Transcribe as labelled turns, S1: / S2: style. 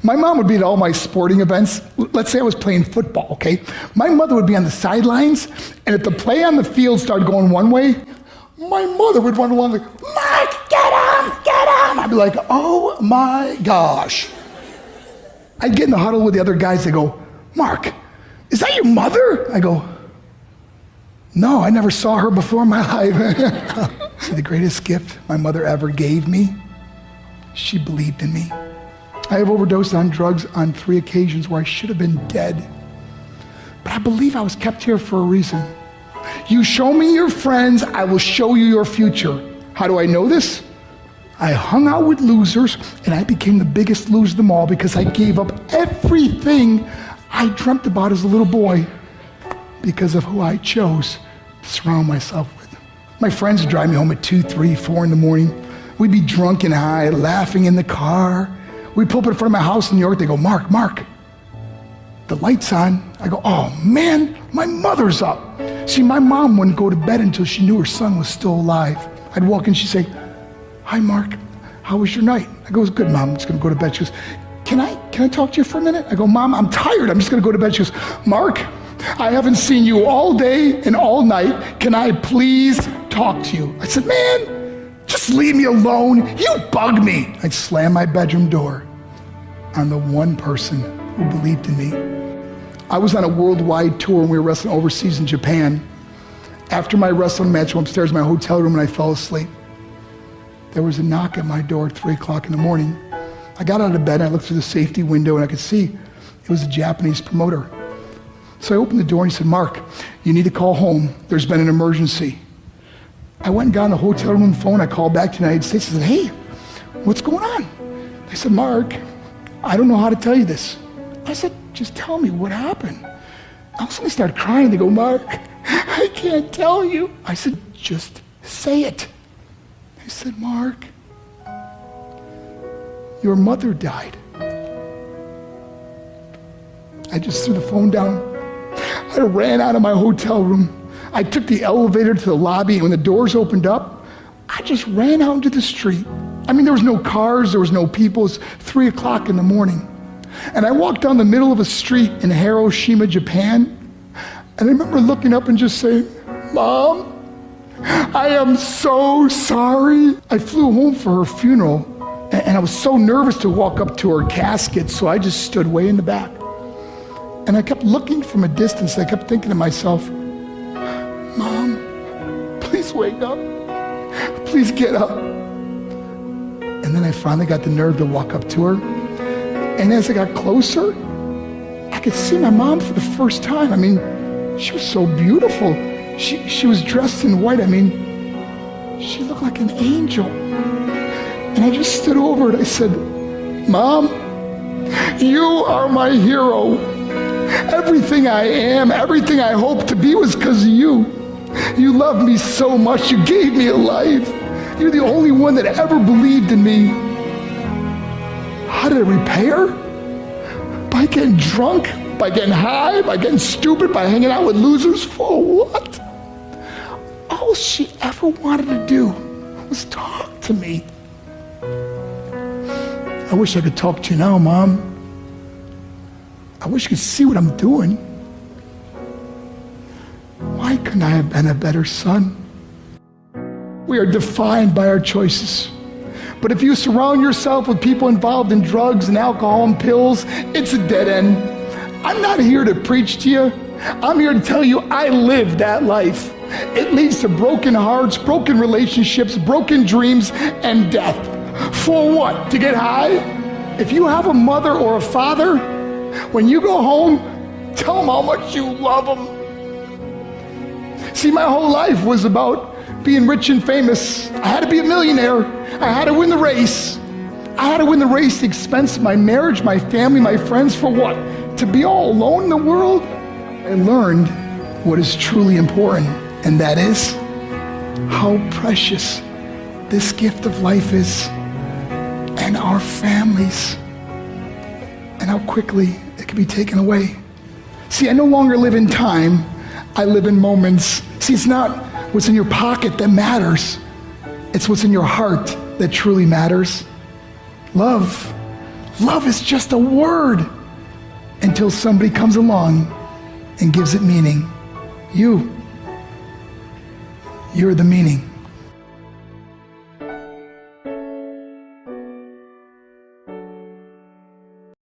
S1: My mom would be at all my sporting events. Let's say I was playing football, okay? My mother would be on the sidelines, and if the play on the field started going one way, my mother would run along like, Mark, get him, get him! I'd be like, oh my gosh. I'd get in the huddle with the other guys, they go, Mark, is that your mother? I go, no, I never saw her before in my life. See, the greatest gift my mother ever gave me, she believed in me. I have overdosed on drugs on 3 occasions where I should have been dead. But I believe I was kept here for a reason. You show me your friends, I will show you your future. How do I know this? I hung out with losers, and I became the biggest loser of them all because I gave up everything I dreamt about as a little boy because of who I chose to surround myself with. My friends would drive me home at 2, 3, 4 in the morning. We'd be drunk and high, laughing in the car. We'd pull up in front of my house in New York. They go, Mark, the light's on. I go, oh man, my mother's up. See, my mom wouldn't go to bed until she knew her son was still alive. I'd walk in, she'd say, hi Mark, how was your night? I go, it was good, Mom, I'm just gonna go to bed. She goes, can I talk to you for a minute? I go, Mom, I'm tired, I'm just gonna go to bed. She goes, Mark, I haven't seen you all day and all night. Can I please talk to you? I said, man, just leave me alone. You bug me. I'd slam my bedroom door on the one person who believed in me. I was on a worldwide tour and we were wrestling overseas in Japan. After my wrestling match, I went upstairs in my hotel room and I fell asleep. There was a knock at my door at 3 o'clock in the morning. I got out of bed, I looked through the safety window and I could see it was a Japanese promoter. So I opened the door and he said, Mark, you need to call home. There's been an emergency. I went and got on the hotel room phone. I called back to the United States. I said, hey, what's going on? They said, Mark, I don't know how to tell you this. I said, just tell me what happened. All of a sudden they started crying. They go, Mark, I can't tell you. I said, just say it. They said, Mark, your mother died. I just threw the phone down. I ran out of my hotel room. I took the elevator to the lobby, and when the doors opened up, I just ran out into the street. I mean, there was no cars, there was no people. It was 3 o'clock in the morning. And I walked down the middle of a street in Hiroshima, Japan, and I remember looking up and just saying, Mom, I am so sorry. I flew home for her funeral, and I was so nervous to walk up to her casket, so I just stood way in the back. And I kept looking from a distance. I kept thinking to myself, Mom, please wake up. Please get up. And then I finally got the nerve to walk up to her. And as I got closer, I could see my mom for the first time. I mean, she was so beautiful. She was dressed in white. I mean, she looked like an angel. And I just stood over it. I said, Mom, you are my hero. Everything I am, everything I hope to be was because of you. You loved me so much. You gave me a life. You're the only one that ever believed in me. How did I repay her? By getting drunk, by getting high, by getting stupid, by hanging out with losers? For what? All she ever wanted to do was talk to me. I wish I could talk to you now, Mom. I wish you could see what I'm doing. Why couldn't I have been a better son? We are defined by our choices. But if you surround yourself with people involved in drugs and alcohol and pills, it's a dead end. I'm not here to preach to you. I'm here to tell you I lived that life. It leads to broken hearts, broken relationships, broken dreams, and death. For what? To get high? If you have a mother or a father, when you go home, tell them how much you love them. See, my whole life was about being rich and famous. I had to be a millionaire. I had to win the race. I had to win the race at the expense of my marriage, my family, my friends. For what? To be all alone in the world? I learned what is truly important, and that is how precious this gift of life is, and our families, and how quickly it can be taken away. See, I no longer live in time, I live in moments. See, it's not what's in your pocket that matters, it's what's in your heart that truly matters. Love Love is just a word until somebody comes along and gives it meaning. You're the meaning.